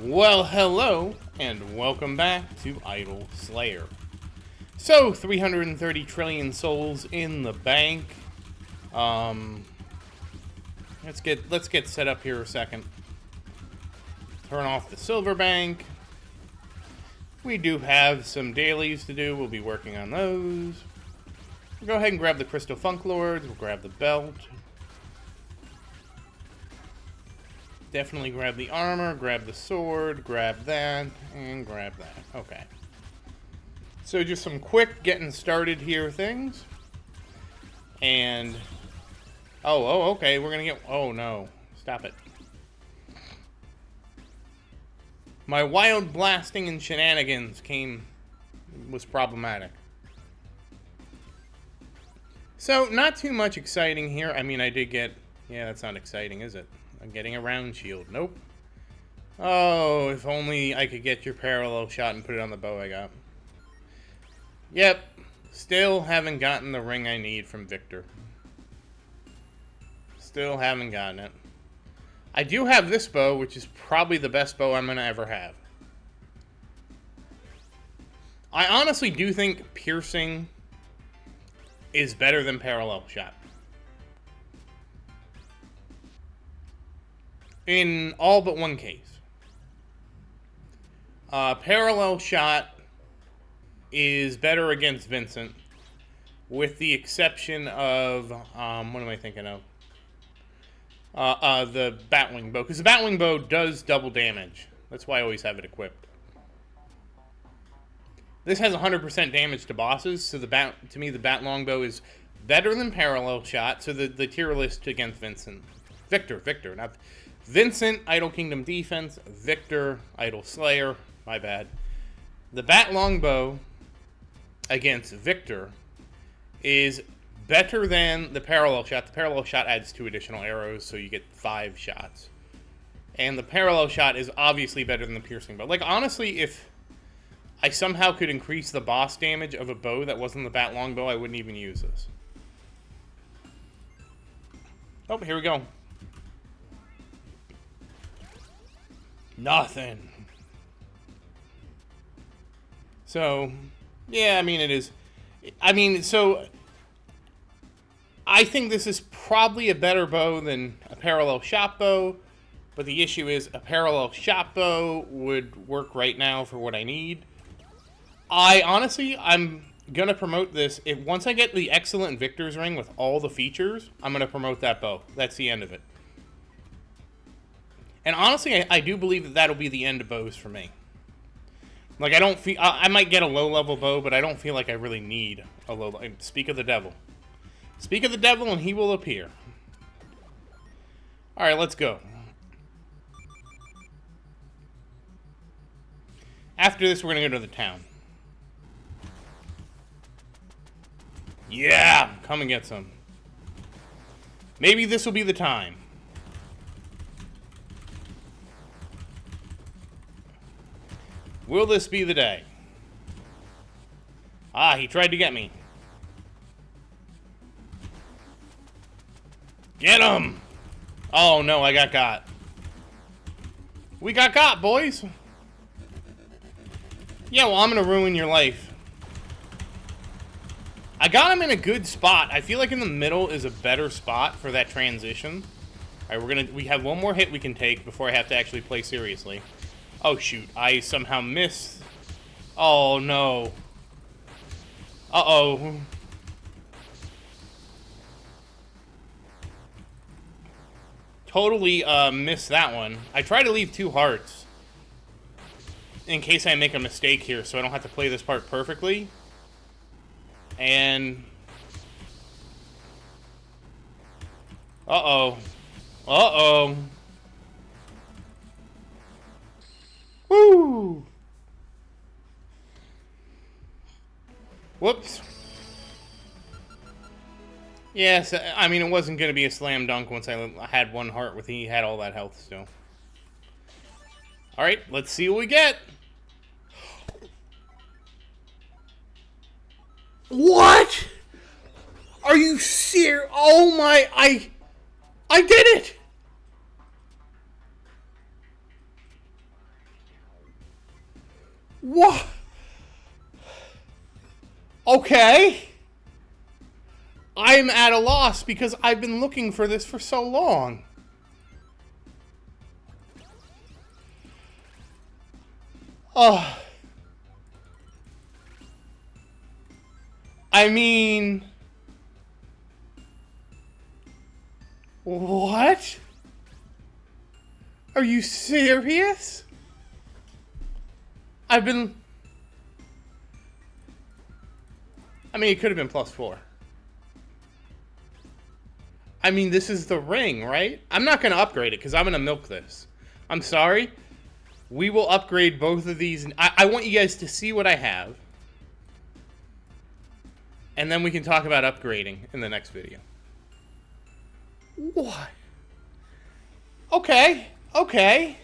Well, hello, and welcome back to Idle Slayer. So, 330 trillion souls in the bank. Let's get set up here a second. Turn off the silver bank. We do have some dailies to do. We'll be working on those. We'll go ahead and grab the Crystal Funk Lords. We'll grab the belt. Definitely grab the armor, grab the sword, grab that, and grab that. Okay. So just some quick getting started here things. And... okay, we're gonna get... Oh, no. Stop it. My wild blasting and shenanigans was problematic. So, not too much exciting here. I mean, I did get... Yeah, that's not exciting, is it? I'm getting a round shield. Nope. Oh, if only I could get your parallel shot and put it on the bow I got. Yep. Still haven't gotten the ring I need from Victor. Still haven't gotten it. I do have this bow, which is probably the best bow I'm going to ever have. I honestly do think piercing is better than parallel shot. In all but one case. Parallel shot is better against Vincent, with the exception of, what am I thinking of? The Batwing Bow, because the Batwing Bow does double damage. That's why I always have it equipped. This has 100% damage to bosses, so to me the Bat Longbow is better than parallel shot, so the tier list against Vincent. Victor, not... Vincent, Idle Kingdom Defense. Victor, Idle Slayer. My bad. The Bat Longbow against Victor is better than the parallel shot. The parallel shot adds 2 additional arrows, so you get 5 shots. And the parallel shot is obviously better than the piercing bow. Like, honestly, if I somehow could increase the boss damage of a bow that wasn't the Bat Longbow, I wouldn't even use this. Oh, here we go. Nothing. So, yeah, I mean, it is... I mean, so... I think this is probably a better bow than a parallel shot bow, but the issue is a parallel shot bow would work right now for what I need. I'm going to promote this. Once I get the excellent Victor's Ring with all the features, I'm going to promote that bow. That's the end of it. And honestly, I do believe that that'll be the end of bows for me. Like, I don't feel... I might get a low-level bow, but I don't feel like I really need a low... Speak of the devil. Speak of the devil and he will appear. Alright, let's go. After this, we're going to go to the town. Yeah! Come and get some. Maybe this will be the time. Will this be the day? Ah, he tried to get me. Get him! Oh no, I got. We got, boys! Yeah, well, I'm gonna ruin your life. I got him in a good spot. I feel like in the middle is a better spot for that transition. Alright, we have one more hit we can take before I have to actually play seriously. Oh shoot, I somehow missed. Oh no. Uh-oh. Totally missed that one. I try to leave 2 hearts in case I make a mistake here so I don't have to play this part perfectly. And... Uh-oh. Uh-oh. Woo! Whoops. Yes, I mean, it wasn't going to be a slam dunk once I had 1 heart with he had all that health still. Alright, let's see what we get. What? Are you serious? Oh my, I did it! What? Okay. I'm at a loss because I've been looking for this for so long. Oh. I mean... What? Are you serious? I mean, it could have been +4. I mean, this is the ring, right? I'm not going to upgrade it because I'm going to milk this. I'm sorry. We will upgrade both of these. I want you guys to see what I have. And then we can talk about upgrading in the next video. What? Okay. Okay.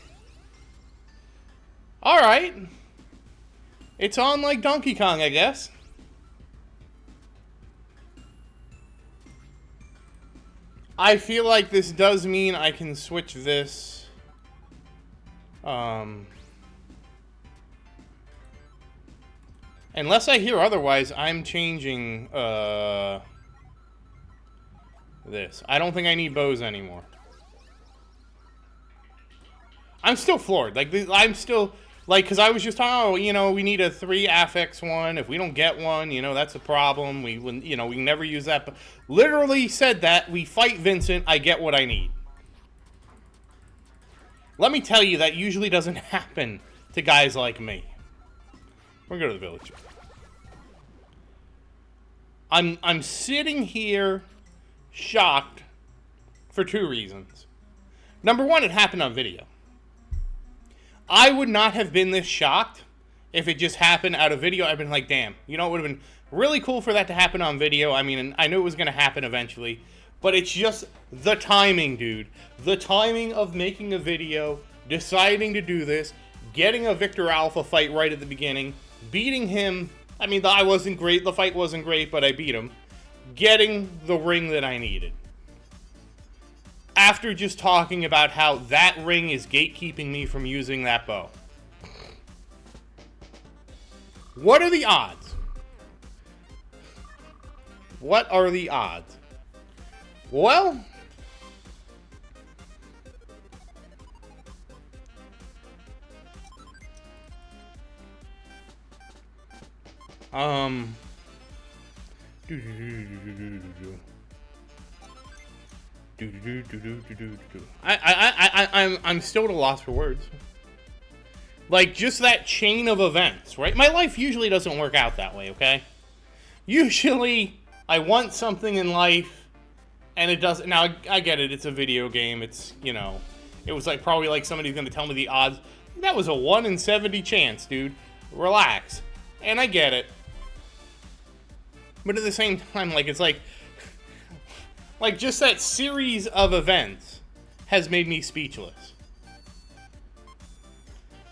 Alright. It's on like Donkey Kong, I guess. I feel like this does mean I can switch this. Unless I hear otherwise, I'm changing this. I don't think I need bows anymore. I'm still floored. Like, I'm still, like, because I was just talking, oh, you know, we need a 3 affix one. If we don't get one, you know, that's a problem. We can never use that. But literally said that. We fight Vincent. I get what I need. Let me tell you, that usually doesn't happen to guys like me. We're going to go to the village. I'm sitting here shocked for 2 reasons. Number one, it happened on video. I would not have been this shocked if it just happened out of video. I've been like, damn, you know, it would have been really cool for that to happen on video. I mean, I knew it was going to happen eventually, but it's just the timing, dude. The timing of making a video, deciding to do this, getting a Victor Alpha fight right at the beginning, beating him. I mean, I wasn't great, the fight wasn't great, but I beat him. Getting the ring that I needed. After just talking about how that ring is gatekeeping me from using that bow. What are the odds? What are the odds? Well, I'm still at a loss for words. Like, just that chain of events, right? My life usually doesn't work out that way, okay? Usually, I want something in life, and it doesn't. Now, I get it. It's a video game. It's, you know, it was like probably like somebody's going to tell me the odds. That was a 1 in 70 chance, dude. Relax. And I get it. But at the same time, like, it's like just that series of events has made me speechless.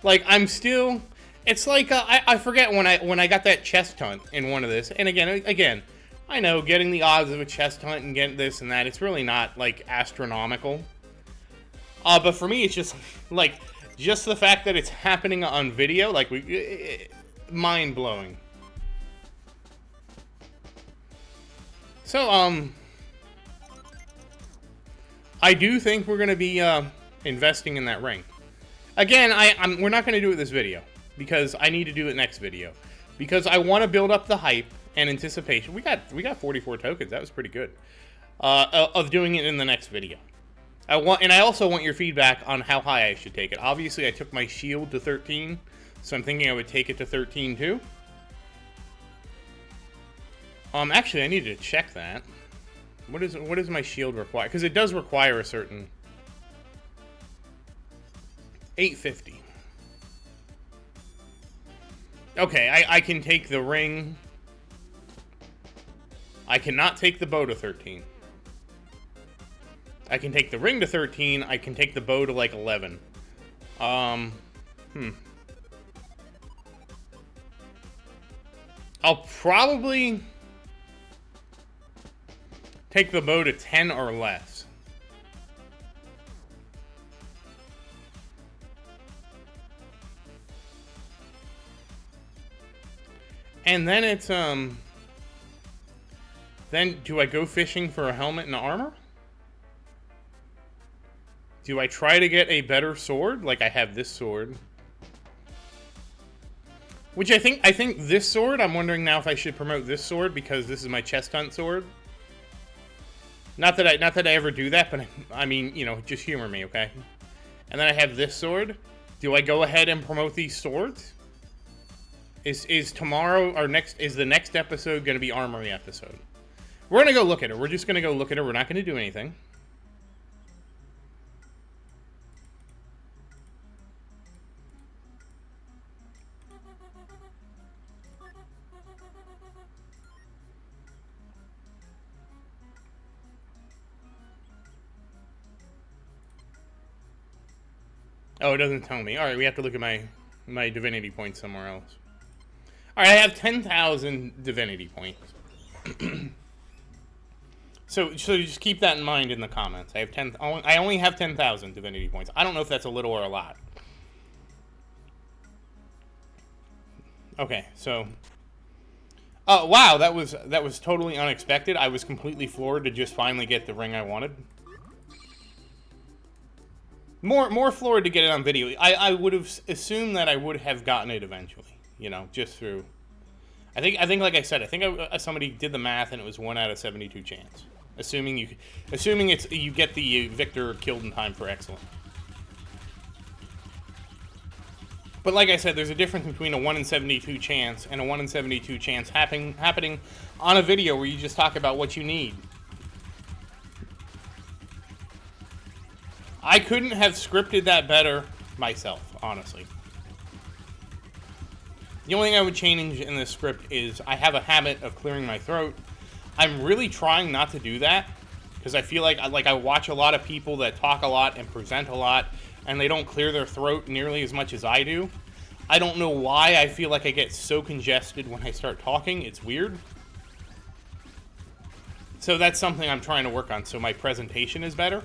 Like, I'm still, it's like, I forget when I got that chest hunt in one of this, and again, I know getting the odds of a chest hunt and getting this and that, it's really not, like, astronomical. But for me, it's just, like, just the fact that it's happening on video, like, mind-blowing. So, I do think we're going to be investing in that ring. Again, we're not going to do it this video because I need to do it next video because I want to build up the hype and anticipation. We got 44 tokens. That was pretty good. Of doing it in the next video. I also want your feedback on how high I should take it. Obviously, I took my shield to 13, so I'm thinking I would take it to 13 too. Actually, I needed to check that. What does my shield require? Because it does require a certain 850. Okay, I can take the ring. I cannot take the bow to 13. I can take the ring to 13. I can take the bow to like 11. I'll probably take the bow to 10 or less. And then it's, then do I go fishing for a helmet and armor? Do I try to get a better sword? Like, I have this sword. Which I think this sword, I'm wondering now if I should promote this sword because this is my chest hunt sword. Not that I ever do that, but I mean, you know, just humor me, okay? And then I have this sword. Do I go ahead and promote these swords? Is tomorrow or is the next episode going to be armory episode? We're going to go look at it. We're just going to go look at it. We're not going to do anything. Oh, it doesn't tell me. All right, we have to look at my divinity points somewhere else. All right, I have 10,000 divinity points. so just keep that in mind in the comments. I only have 10,000 divinity points. I don't know if that's a little or a lot. Okay, so wow, that was totally unexpected. I was completely floored to just finally get the ring I wanted. More floored to get it on video. I would have assumed that I would have gotten it eventually, you know, just through. I think like I said, I think somebody did the math and it was 1 out of 72 chance. Assuming you get the victor killed in time for excellent. But like I said, there's a difference between a 1 in 72 chance and a 1 in 72 chance happening on a video where you just talk about what you need. I couldn't have scripted that better myself, honestly. The only thing I would change in this script is I have a habit of clearing my throat. I'm really trying not to do that because I feel like I watch a lot of people that talk a lot and present a lot and they don't clear their throat nearly as much as I do. I don't know why I feel like I get so congested when I start talking. It's weird. So that's something I'm trying to work on so my presentation is better.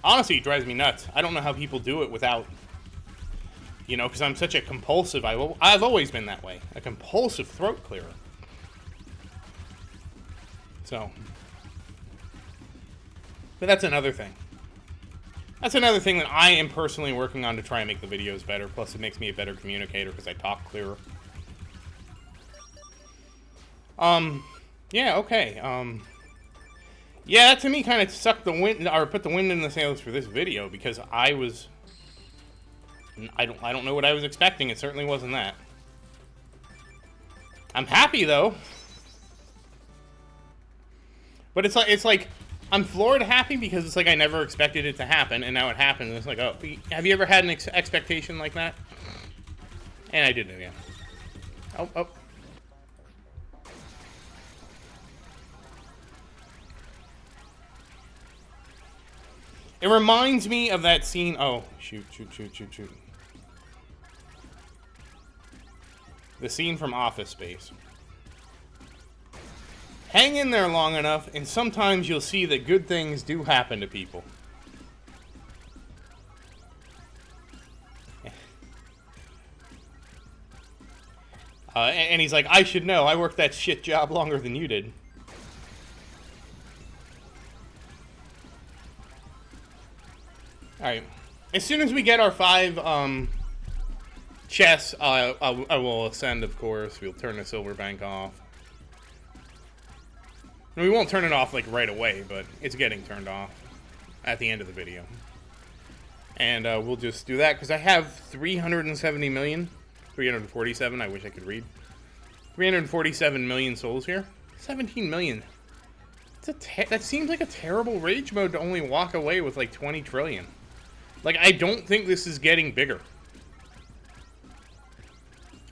Honestly, it drives me nuts. I don't know how people do it without, you know, because I'm such a compulsive, I've always been that way, a compulsive throat clearer. So, but that's another thing. That's another thing that I am personally working on to try and make the videos better, plus it makes me a better communicator because I talk clearer. Yeah, okay, yeah, that to me kind of sucked the wind, or put the wind in the sails for this video, because I don't know what I was expecting. It certainly wasn't that. I'm happy though, but it's like I'm floored happy because it's like I never expected it to happen, and now it happened. And it's like, oh, have you ever had an expectation like that? And I did it again. Oh. It reminds me of that scene. Oh, shoot. The scene from Office Space. Hang in there long enough, and sometimes you'll see that good things do happen to people. And he's like, I should know. I worked that shit job longer than you did. Alright, as soon as we get our 5 chests, I will ascend, of course. We'll turn the silver bank off. And we won't turn it off, like, right away, but it's getting turned off at the end of the video. And we'll just do that, because I have 370 million, 347, I wish I could read. 347 million souls here. 17 million. That seems like a terrible rage mode to only walk away with, like, 20 trillion. Like, I don't think this is getting bigger.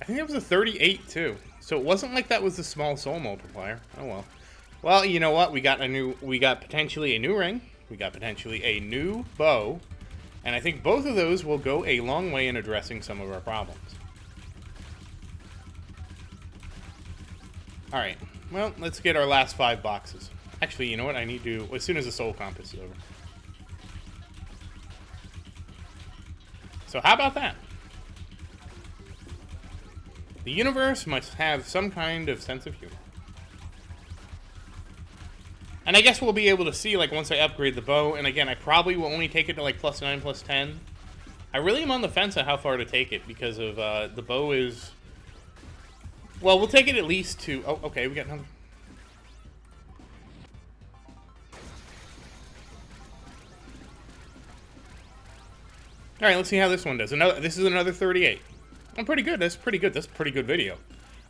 I think that was a 38, too. So it wasn't like that was a small soul multiplier. Oh, well. Well, you know what? We got potentially a new ring. We got potentially a new bow. And I think both of those will go a long way in addressing some of our problems. Alright. Well, let's get our last 5 boxes. Actually, you know what? I need to, as soon as the soul compass is over. So how about that? The universe must have some kind of sense of humor. And I guess we'll be able to see, like, once I upgrade the bow. And again, I probably will only take it to, like, +9, +10. I really am on the fence on how far to take it because of, the bow is... Well, we'll take it at least to... Oh, okay, we got another... Alright, let's see how this one does. This is another 38. I'm pretty good. That's pretty good. That's a pretty good video.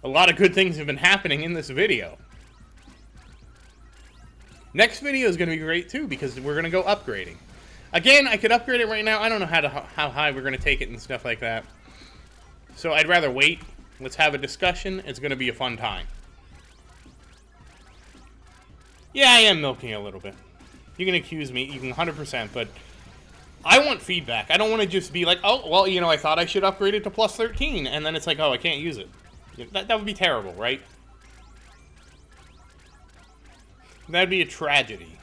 A lot of good things have been happening in this video. Next video is going to be great, too, because we're going to go upgrading. Again, I could upgrade it right now. I don't know how high we're going to take it and stuff like that. So I'd rather wait. Let's have a discussion. It's going to be a fun time. Yeah, I am milking a little bit. You can accuse me. You can 100%, but I want feedback. I don't want to just be like, oh, well, you know, I thought I should upgrade it to +13, and then it's like, oh, I can't use it. That would be terrible, right? That'd be a tragedy.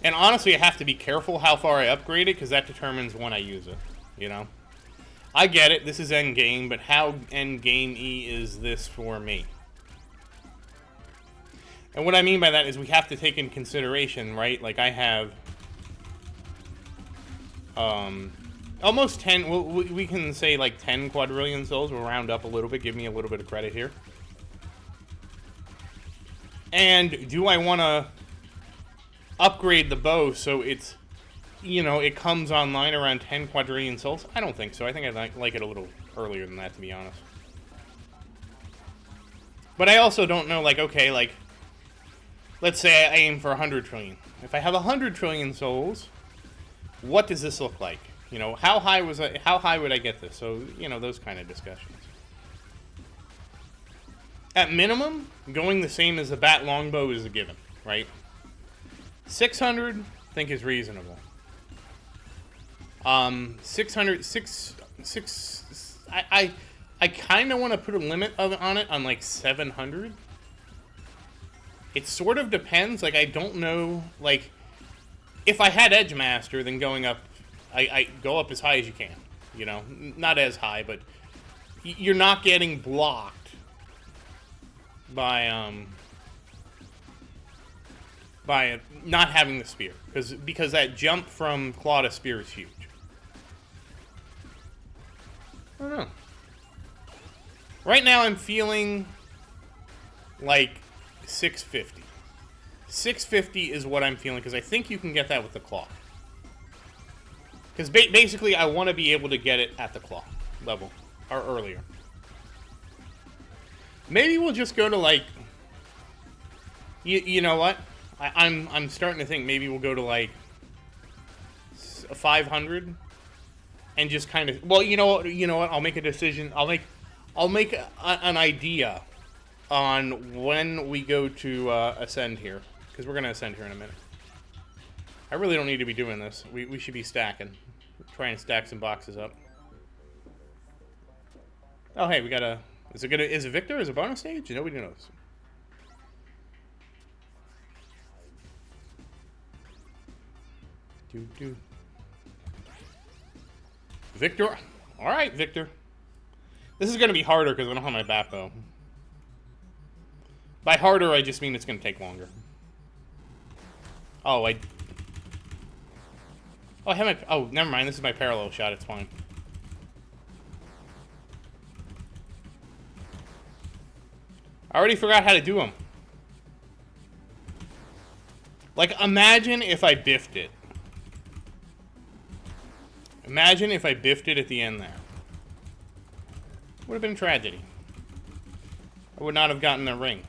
And honestly, I have to be careful how far I upgrade it, because that determines when I use it, you know? I get it, this is endgame, but how endgame-y is this for me? And what I mean by that is we have to take in consideration, right? Like, I have... almost 10... Well, we can say, like, 10 quadrillion souls. We'll round up a little bit. Give me a little bit of credit here. And do I want to upgrade the bow so it's, you know, it comes online around 10 quadrillion souls? I don't think so. I think I'd like it a little earlier than that, to be honest. But I also don't know, like, okay, like, let's say I aim for 100 trillion. If I have 100 trillion souls, what does this look like? You know, how high would I get this? So, you know, those kind of discussions. At minimum, going the same as the bat longbow is a given, right? 600, I think is reasonable. 600, I kind of want to put a limit on it on like 700. It sort of depends. Like, I don't know. Like, if I had Edge Master, then going up, I go up as high as you can. You know, not as high, but you're not getting blocked by not having the spear, because that jump from claw to spear is huge. I don't know. Right now I'm feeling like 650. 650 is what I'm feeling, because I think you can get that with the claw. Because basically I want to be able to get it at the claw level, or earlier. Maybe we'll just go to, like, you know what? I'm starting to think maybe we'll go to, like, 500 and just kind of, well, you know what? I'll make a decision. I'll make an idea on when we go to ascend here, because we're gonna ascend here in a minute. I really don't need to be doing this. We should be stacking, try and stack some boxes up. Oh, hey, we got a. Is it Victor as a bonus stage? Nobody knows. Victor. All right, Victor. This is going to be harder because I don't have my bat bow. By harder, I just mean it's going to take longer. Oh, I have my... Oh, never mind. This is my parallel shot. It's fine. I already forgot how to do them. Like, imagine if I biffed it. Imagine if I biffed it at the end there. Would have been a tragedy. I would not have gotten the ring.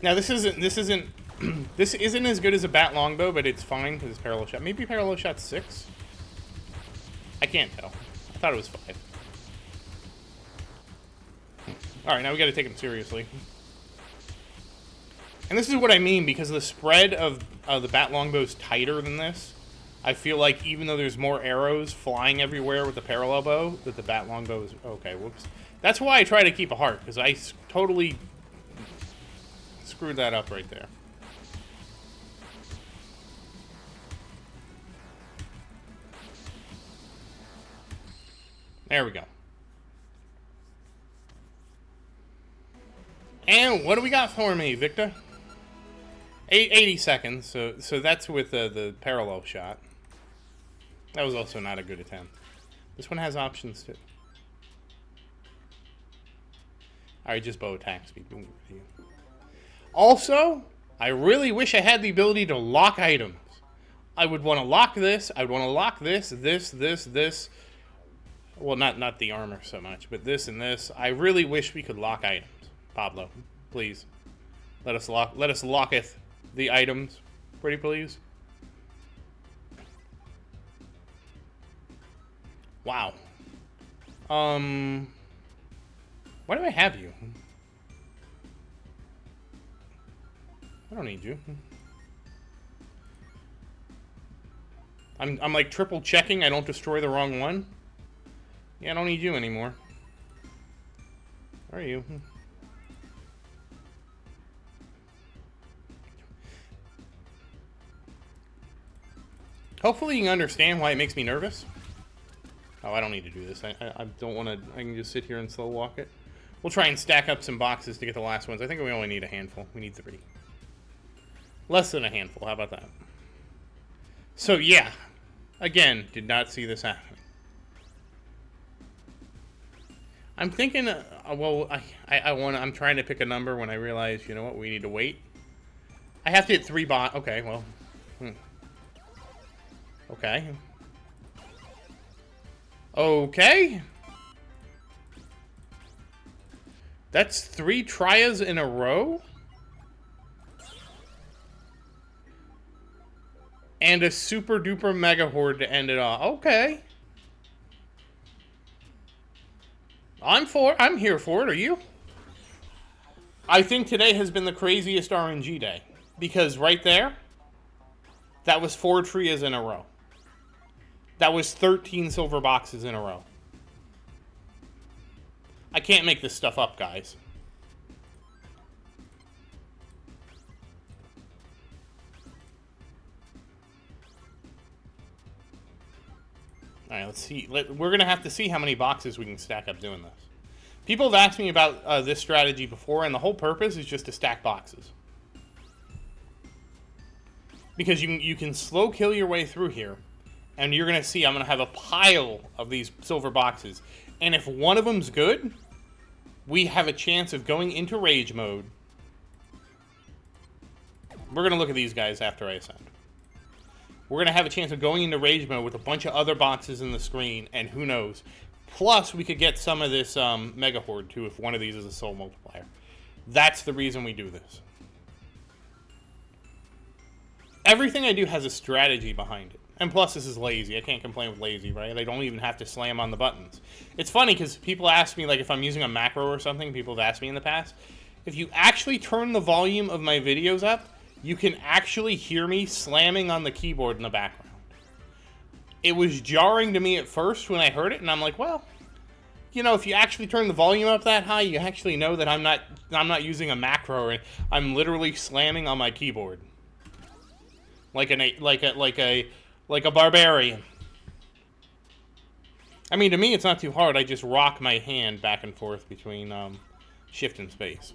Now this isn't this isn't as good as a bat longbow, but it's fine because it's parallel shot. Maybe parallel shot 6. I can't tell. I thought it was 5. All right, now we got to take him seriously. And this is what I mean, because the spread of the bat longbow is tighter than this. I feel like even though there's more arrows flying everywhere with the parallel bow, that the bat longbow is... Okay, whoops. That's why I try to keep a heart, because I totally screwed that up right there. There we go. And what do we got for me, Victor? 80 seconds, so that's with the parallel shot. That was also not a good attempt. This one has options too. Alright, just bow attack speed. Also, I really wish I had the ability to lock items. I would want to lock this. I would want to lock this, this. Well, not the armor so much, but this and this. I really wish we could lock items. Pablo, please. Let us locketh the items. Pretty please. Wow. Why do I have you? I don't need you. I'm like triple checking I don't destroy the wrong one. Yeah, I don't need you anymore. Where are you? Hopefully you can understand why it makes me nervous. Oh, I don't need to do this. I don't want to... I can just sit here and slow walk it. We'll try and stack up some boxes to get the last ones. I think we only need a handful. We need 3. Less than a handful. How about that? So, yeah. Again, did not see this happen. I'm thinking... well, I'm trying to pick a number when I realize, you know what, we need to wait. I have to hit 3 bot... Okay, well... Okay. Okay. That's 3 trias in a row? And a super duper mega horde to end it off. Okay. I'm here for it. Are you? I think today has been the craziest RNG day. Because right there, that was 4 trias in a row. That was 13 silver boxes in a row. I can't make this stuff up, guys. Alright, let's see. We're going to have to see how many boxes we can stack up doing this. People have asked me about this strategy before, and the whole purpose is just to stack boxes. Because you can slow kill your way through here. And you're going to see I'm going to have a pile of these silver boxes. And if one of them's good, we have a chance of going into rage mode. We're going to look at these guys after I ascend. We're going to have a chance of going into rage mode with a bunch of other boxes in the screen. And who knows. Plus, we could get some of this Mega Horde, too, if one of these is a soul multiplier. That's the reason we do this. Everything I do has a strategy behind it. And plus, this is lazy. I can't complain with lazy, right? I don't even have to slam on the buttons. It's funny, because people ask me, like, if I'm using a macro or something, people have asked me in the past, if you actually turn the volume of my videos up, you can actually hear me slamming on the keyboard in the background. It was jarring to me at first when I heard it, and I'm like, well, you know, if you actually turn the volume up that high, you actually know that I'm not using a macro, and I'm literally slamming on my keyboard. Like a barbarian. I mean, to me, it's not too hard. I just rock my hand back and forth between shift and space.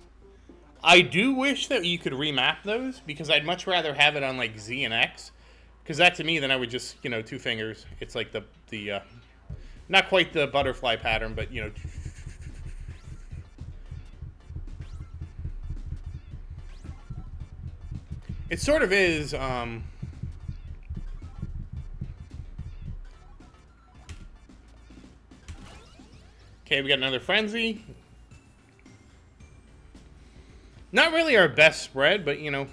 I do wish that you could remap those, because I'd much rather have it on, like, Z and X. Because that, to me, then I would just, you know, 2 fingers. It's like the not quite the butterfly pattern, but, you know... It sort of is, Okay, we got another frenzy. Not really our best spread, but, you know,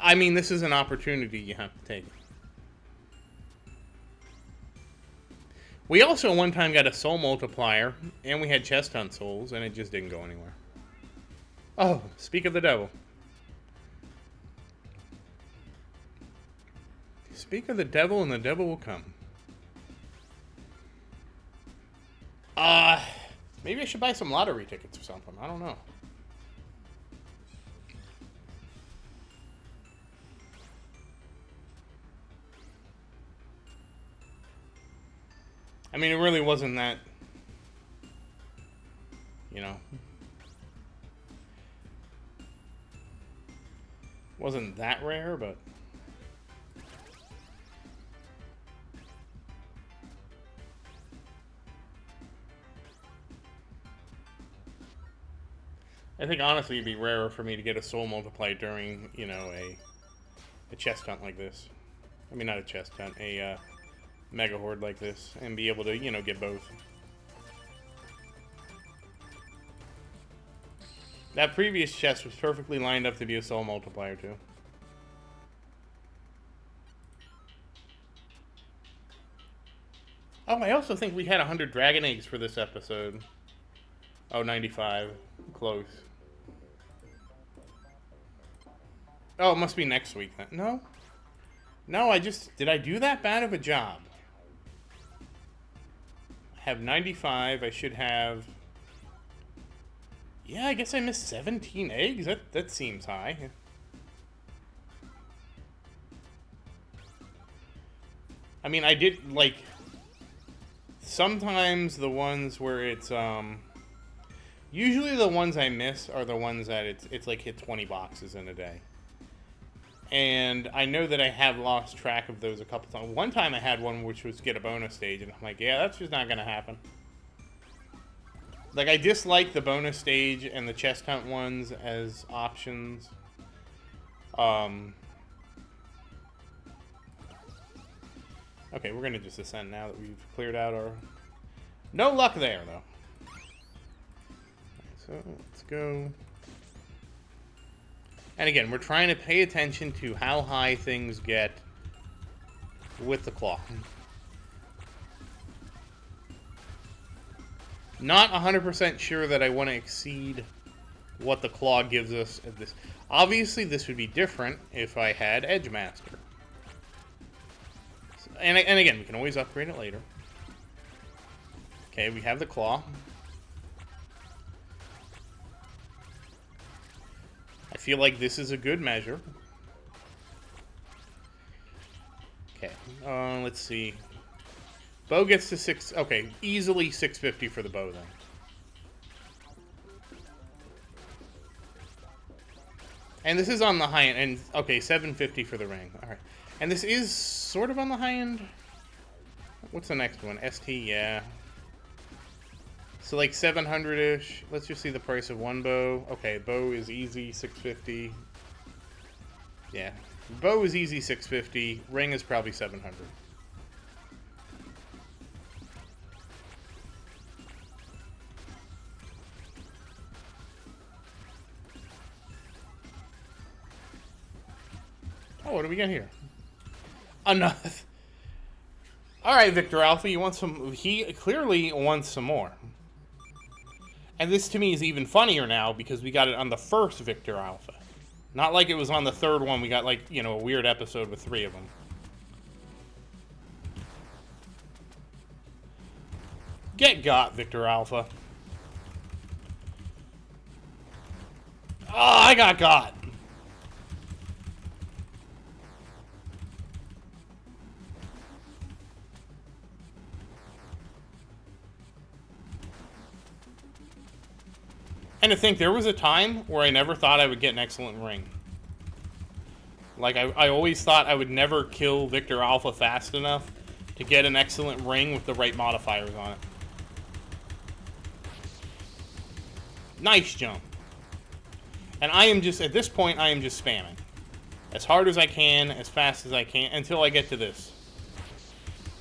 I mean, this is an opportunity you have to take. We also one time got a soul multiplier, and we had chest hunt souls, and it just didn't go anywhere. Oh, speak of the devil. Speak of the devil and the devil will come. Maybe I should buy some lottery tickets or something. I don't know. I mean, it really wasn't that, you know, wasn't that rare, but I think honestly it'd be rarer for me to get a soul multiplier during, you know, a chest hunt like this. I mean, not a chest hunt, a mega horde like this, and be able to, you know, get both. That previous chest was perfectly lined up to be a soul multiplier too. Oh, I also think we had 100 dragon eggs for this episode. Oh, 95. Close. Oh, it must be next week then. No? No, did I do that bad of a job? I have 95. I should have... Yeah, I guess I missed 17 eggs. That seems high. I mean, I did, like... Sometimes the ones where it's, usually the ones I miss are the ones that it's like hit 20 boxes in a day. And I know that I have lost track of those a couple times. One time I had one which was get a bonus stage, and I'm like, yeah, that's just not going to happen. Like, I dislike the bonus stage and the chest hunt ones as options. Okay, we're going to just ascend now that we've cleared out our... No luck there, though. So, let's go... And again, we're trying to pay attention to how high things get with the claw. Not 100% sure that I want to exceed what the claw gives us at this. Obviously, this would be different if I had Edge Master. And again, we can always upgrade it later. Okay, we have the claw. I feel like this is a good measure. Okay, let's see. Bow gets to 6... Okay, easily 650 for the bow, then. And this is on the high end. And, okay, 750 for the ring. Alright. And this is sort of on the high end. What's the next one? ST, yeah. So like 700-ish. Let's just see the price of one bow. Okay, bow is easy, 650. Yeah. Bow is easy, 650. Ring is probably 700. Oh, what do we got here? Another. All right, Victor Alpha, you want some? He clearly wants some more. And this to me is even funnier now because we got it on the first Victor Alpha. Not like it was on the third one. We got, like, you know, a weird episode with 3 of them. Get got, Victor Alpha. Oh, I got. And to think, there was a time where I never thought I would get an excellent ring. Like, I always thought I would never kill Victor Alpha fast enough to get an excellent ring with the right modifiers on it. Nice jump. And I am just, at this point, I am just spamming. As hard as I can, as fast as I can, until I get to this.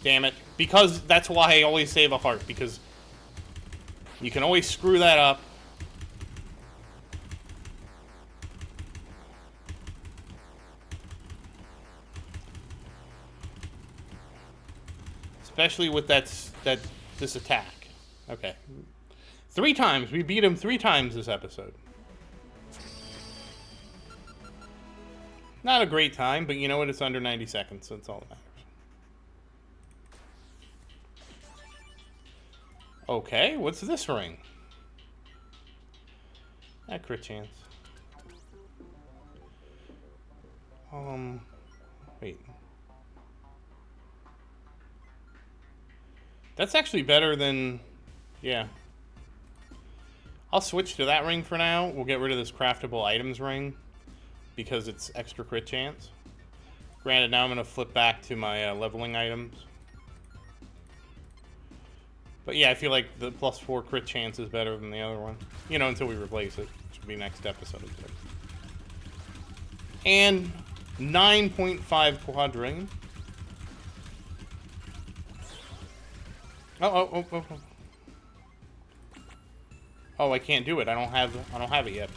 Damn it. Because that's why I always save a heart, because you can always screw that up. Especially with this attack. Okay. 3 times. We beat him 3 times this episode. Not a great time, but you know what? It's under 90 seconds, so it's all that matters. Okay, what's this ring? That crit chance. Wait. That's actually better than... Yeah. I'll switch to that ring for now. We'll get rid of this craftable items ring because it's extra crit chance. Granted, now I'm going to flip back to my leveling items. But yeah, I feel like the +4 crit chance is better than the other one. You know, until we replace it, which will be next episode. And 9.5 quad ring. Oh. Oh, I can't do it. I don't have it yet.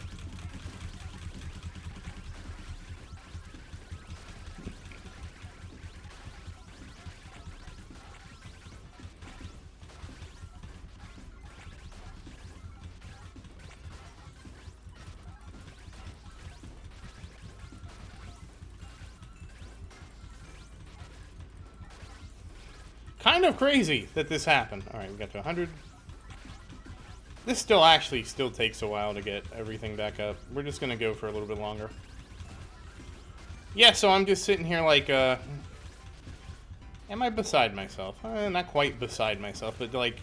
Kind of crazy that this happened. Alright, we got to 100. This still takes a while to get everything back up. We're just gonna go for a little bit longer. Yeah, so I'm just sitting here like, am I beside myself? Not quite beside myself, but like,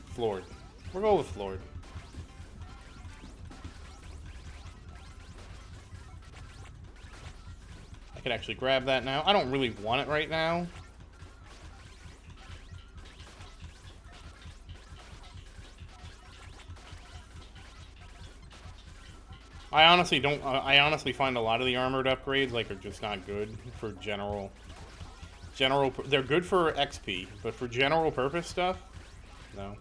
floored. We'll go with floored. I could actually grab that now. I don't really want it right now. I honestly find a lot of the armored upgrades like are just not good for general. They're good for XP, but for general purpose stuff, no.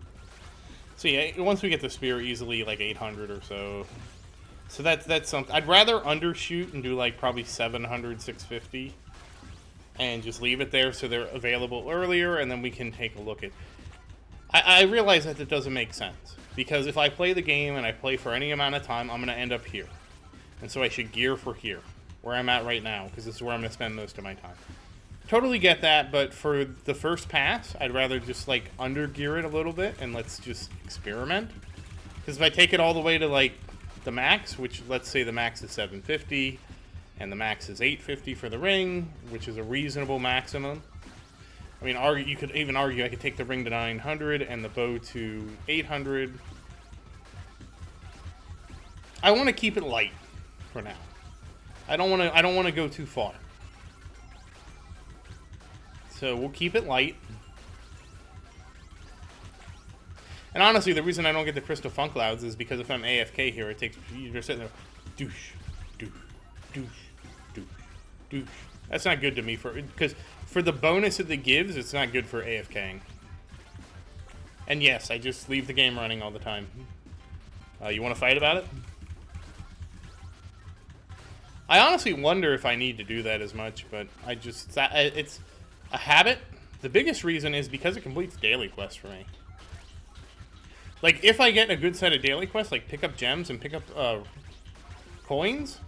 So yeah, once we get the spear, easily like 800 or so. So that's something. I'd rather undershoot and do like probably 700, 650, and just leave it there so they're available earlier, and then we can take a look at. I realize that it doesn't make sense. Because if I play the game and I play for any amount of time, I'm going to end up here. And so I should gear for here, where I'm at right now, because this is where I'm going to spend most of my time. Totally get that, but for the first pass, I'd rather just, like, under-gear it a little bit, and let's just experiment. Because if I take it all the way to, like, the max, which, let's say the max is 750, and the max is 850 for the ring, which is a reasonable maximum. I mean, you could even argue I could take the ring to 900 and the bow to 800. I want to keep it light for now. I don't want to go too far. So we'll keep it light. And honestly, the reason I don't get the crystal funk clouds is because if I'm AFK here, it takes you're sitting there, douche, douche, douche, douche, douche. That's not good to me because for the bonus that it gives, it's not good for AFKing. And yes, I just leave the game running all the time. You want to fight about it? I honestly wonder if I need to do that as much, but it's a habit. The biggest reason is because it completes daily quests for me. Like, if I get a good set of daily quests, like pick up gems and pick up coins,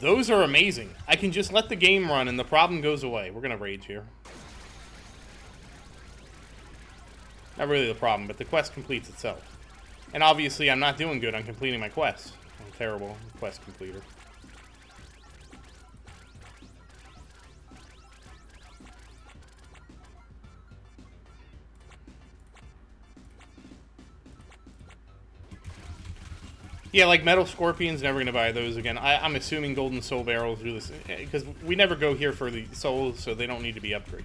those are amazing. I can just let the game run and the problem goes away. We're going to rage here. Not really the problem, but the quest completes itself. And obviously, I'm not doing good on completing my quests. I'm a terrible quest completer. Yeah, like Metal Scorpion's never going to buy those again. I'm assuming Golden Soul Barrels do this, because we never go here for the souls, so they don't need to be upgraded.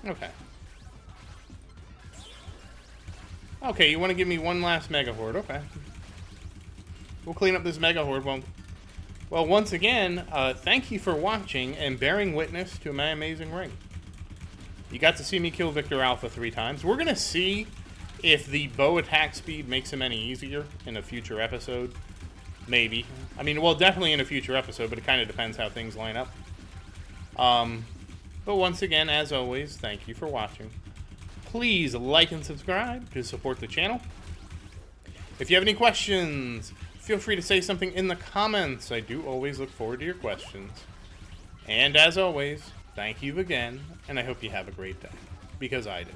Okay. Okay, you want to give me one last Mega Horde. Okay. We'll clean up this Mega Horde. Well, once again, thank you for watching and bearing witness to my amazing ring. You got to see me kill Victor Alpha 3 times. We're going to see if the bow attack speed makes him any easier in a future episode. Maybe. I mean, well, definitely in a future episode, but it kind of depends how things line up. But once again, as always, thank you for watching. Please like and subscribe to support the channel. If you have any questions, feel free to say something in the comments. I do always look forward to your questions. And as always, thank you again, and I hope you have a great day, because I did.